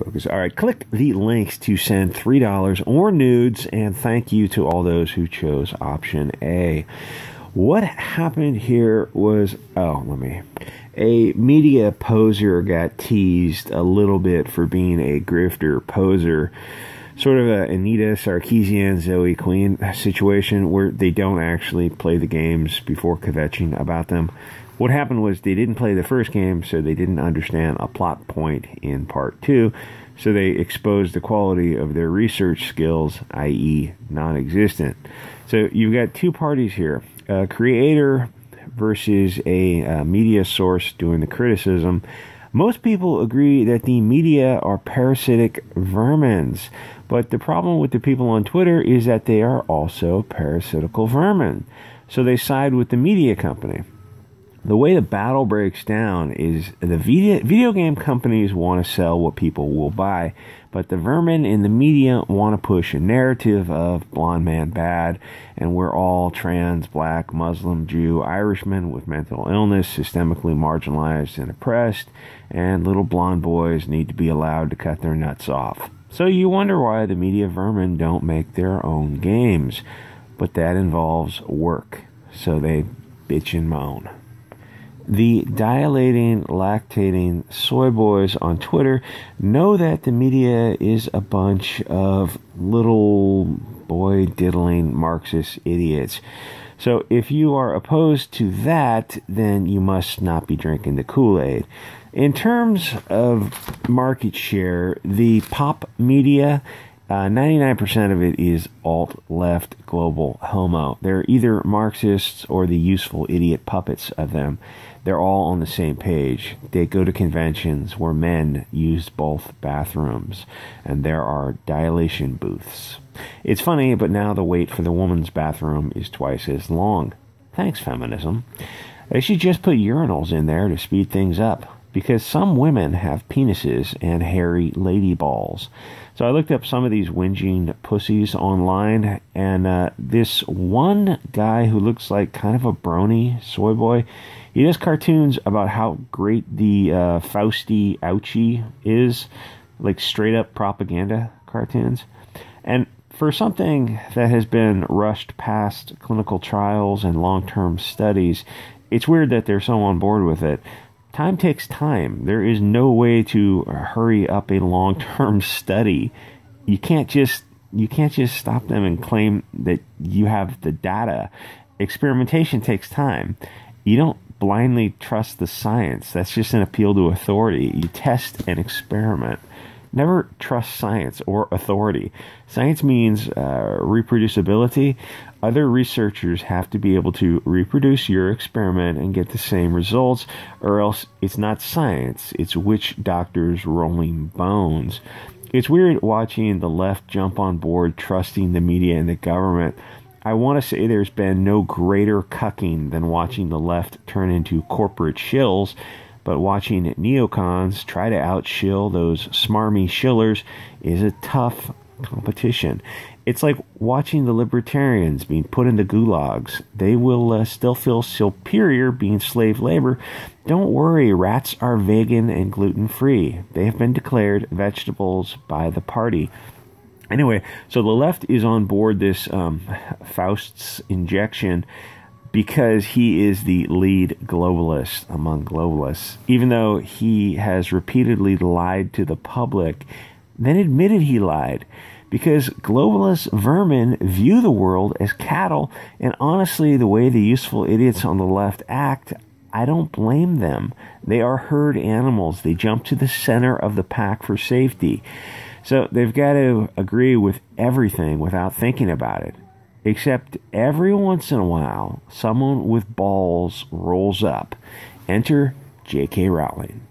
focus. All right, click the links to send $3 or nudes, and thank you to all those who chose option A. What happened here was, a media poser got teased a little bit for being a grifter poser. Sort of a Anita Sarkeesian, Zoe Queen situation where they don't actually play the games before kvetching about them. What happened was they didn't play the first game, so they didn't understand a plot point in part 2, so they exposed the quality of their research skills, i.e. non-existent. So you've got two parties here, a creator versus a media source doing the criticism. Most people agree that the media are parasitic vermins, but the problem with the people on Twitter is that they are also parasitical vermin. So they side with the media company. The way the battle breaks down is the video game companies want to sell what people will buy, but the vermin in the media want to push a narrative of blonde man bad, and we're all trans, black, Muslim, Jew, Irishmen with mental illness, systemically marginalized and oppressed, and little blonde boys need to be allowed to cut their nuts off. So you wonder why the media vermin don't make their own games, but that involves work, so they bitch and moan. The dilating, lactating soy boys on Twitter know that the media is a bunch of little boy diddling Marxist idiots. So if you are opposed to that, then you must not be drinking the Kool-Aid. In terms of market share, the pop media, 99% of it is alt-left global homo. They're either Marxists or the useful idiot puppets of them. They're all on the same page. They go to conventions where men use both bathrooms, and there are dilation booths. It's funny, but now the wait for the woman's bathroom is twice as long. Thanks, feminism. They should just put urinals in there to speed things up, because some women have penises and hairy lady balls. So I looked up some of these whinging pussies online, and this one guy who looks like kind of a brony soy boy, he does cartoons about how great the Fausti Ouchie is, like straight up propaganda cartoons. And for something that has been rushed past clinical trials and long-term studies, it's weird that they're so on board with it. Time takes time. There is no way to hurry up a long-term study. You can't just stop them and claim that you have the data. Experimentation takes time. You don't blindly trust the science. That's just an appeal to authority. You test and experiment. Never trust science or authority. Science means reproducibility. Other researchers have to be able to reproduce your experiment and get the same results, or else it's not science. It's witch doctors rolling bones. It's weird watching the left jump on board, trusting the media and the government. I want to say there's been no greater cucking than watching the left turn into corporate shills, but watching neocons try to outshill those smarmy shillers is a tough competition. It's like watching the libertarians being put into gulags. They will still feel superior being slave labor. Don't worry, rats are vegan and gluten-free. They have been declared vegetables by the party. Anyway, so the left is on board this Faust's injection because he is the lead globalist among globalists, even though he has repeatedly lied to the public, then admitted he lied. Because globalist vermin view the world as cattle, and honestly, the way the useful idiots on the left act, I don't blame them. They are herd animals. They jump to the center of the pack for safety. So they've got to agree with everything without thinking about it. Except every once in a while, someone with balls rolls up. Enter J.K. Rowling.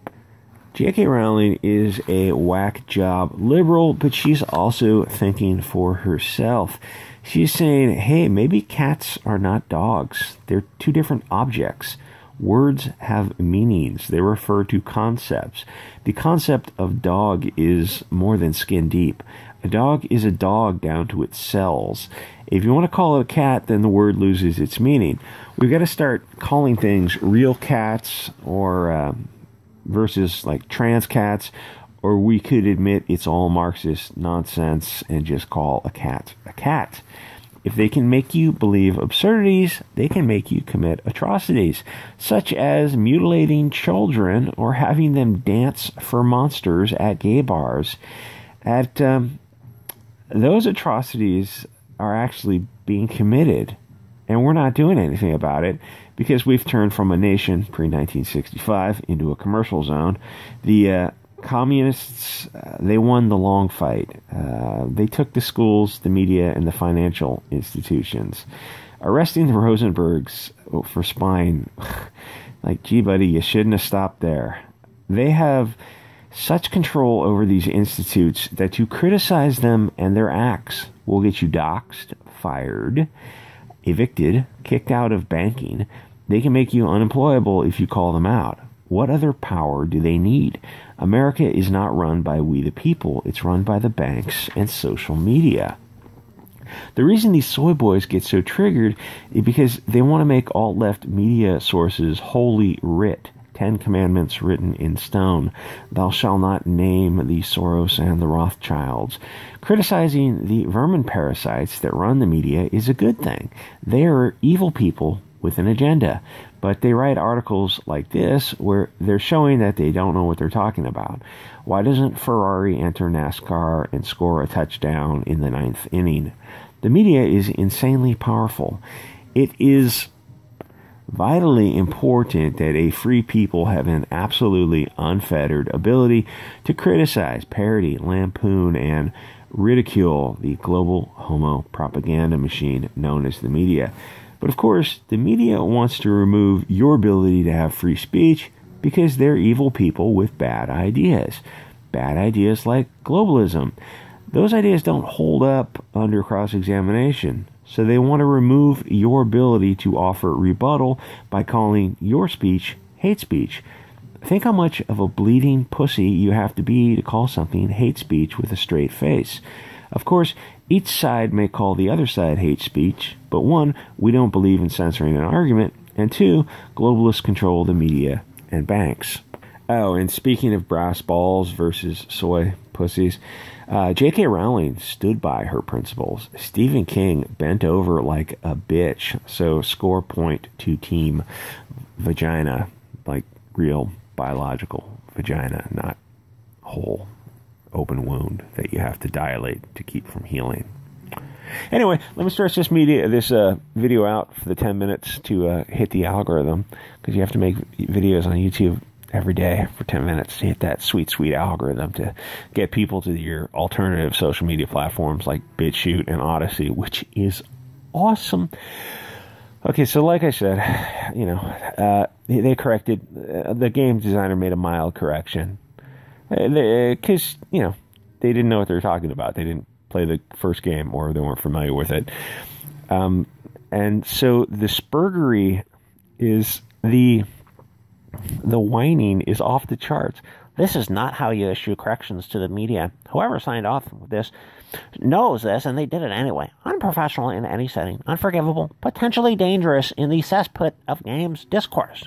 J.K. Rowling is a whack job liberal, but she's also thinking for herself. She's saying, hey, maybe cats are not dogs. They're two different objects. Words have meanings. They refer to concepts. The concept of dog is more than skin deep. A dog is a dog down to its cells. If you want to call it a cat, then the word loses its meaning. We've got to start calling things real cats or versus like trans cats, Or we could admit it's all Marxist nonsense and just call a cat a cat. If they can make you believe absurdities, they can make you commit atrocities, such as mutilating children or having them dance for monsters at gay bars. Those atrocities are actually being committed, and we're not doing anything about it because we've turned from a nation pre-1965 into a commercial zone. The communists, they won the long fight. They took the schools, the media, and the financial institutions. Arresting the Rosenbergs for spying, like, gee, buddy, you shouldn't have stopped there. They have such control over these institutes that to criticize them and their acts will get you doxxed, fired, evicted, kicked out of banking. They can make you unemployable if you call them out. What other power do they need? America is not run by we the people. It's run by the banks and social media. The reason these soy boys get so triggered is because they want to make alt-left media sources holy writ. 10 commandments written in stone. Thou shalt not name the Soros and the Rothschilds. Criticizing the vermin parasites that run the media is a good thing. They are evil people with an agenda. But they write articles like this where they're showing that they don't know what they're talking about. Why doesn't Ferrari enter NASCAR and score a touchdown in the 9th inning? The media is insanely powerful. It is vitally important that a free people have an absolutely unfettered ability to criticize, parody, lampoon, and ridicule the global homo propaganda machine known as the media. But of course, the media wants to remove your ability to have free speech because they're evil people with bad ideas. Bad ideas like globalism. Those ideas don't hold up under cross-examination. So they want to remove your ability to offer rebuttal by calling your speech hate speech. Think how much of a bleeding pussy you have to be to call something hate speech with a straight face. Of course, each side may call the other side hate speech, but one, we don't believe in censoring an argument, and two, globalists control the media and banks. Oh, and speaking of brass balls versus soy pussies, J.K. Rowling stood by her principles. Stephen King bent over like a bitch. So score point to team vagina, like real biological vagina, not whole open wound that you have to dilate to keep from healing. Anyway, let me stretch this video out for the 10 minutes to hit the algorithm, because you have to make videos on YouTube every day for 10 minutes to hit that sweet, sweet algorithm to get people to your alternative social media platforms like chute and Odysee, which is awesome. Okay, so like I said, they corrected, the game designer made a mild correction. Because, they didn't know what they were talking about. They didn't play the first game, or they weren't familiar with it. And so the spurgery is the whining is off the charts. This is not how you issue corrections to the media. Whoever signed off with this knows this, and they did it anyway. Unprofessional in any setting. Unforgivable. Potentially dangerous in the cesspit of games discourse.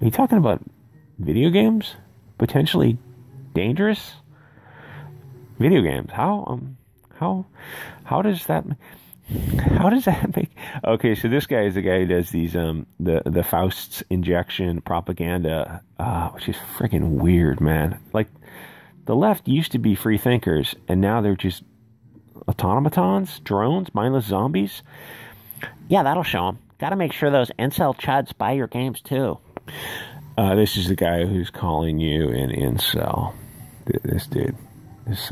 Are you talking about video games? Potentially dangerous? Video games. How does that make... Okay, so this guy is the guy who does these, the Faust's injection propaganda, which is freaking weird, man. Like, the left used to be free thinkers, and now they're just automatons, drones, mindless zombies. Yeah, that'll show them. Gotta make sure those incel chuds buy your games, too. This is the guy who's calling you an incel. This dude. This,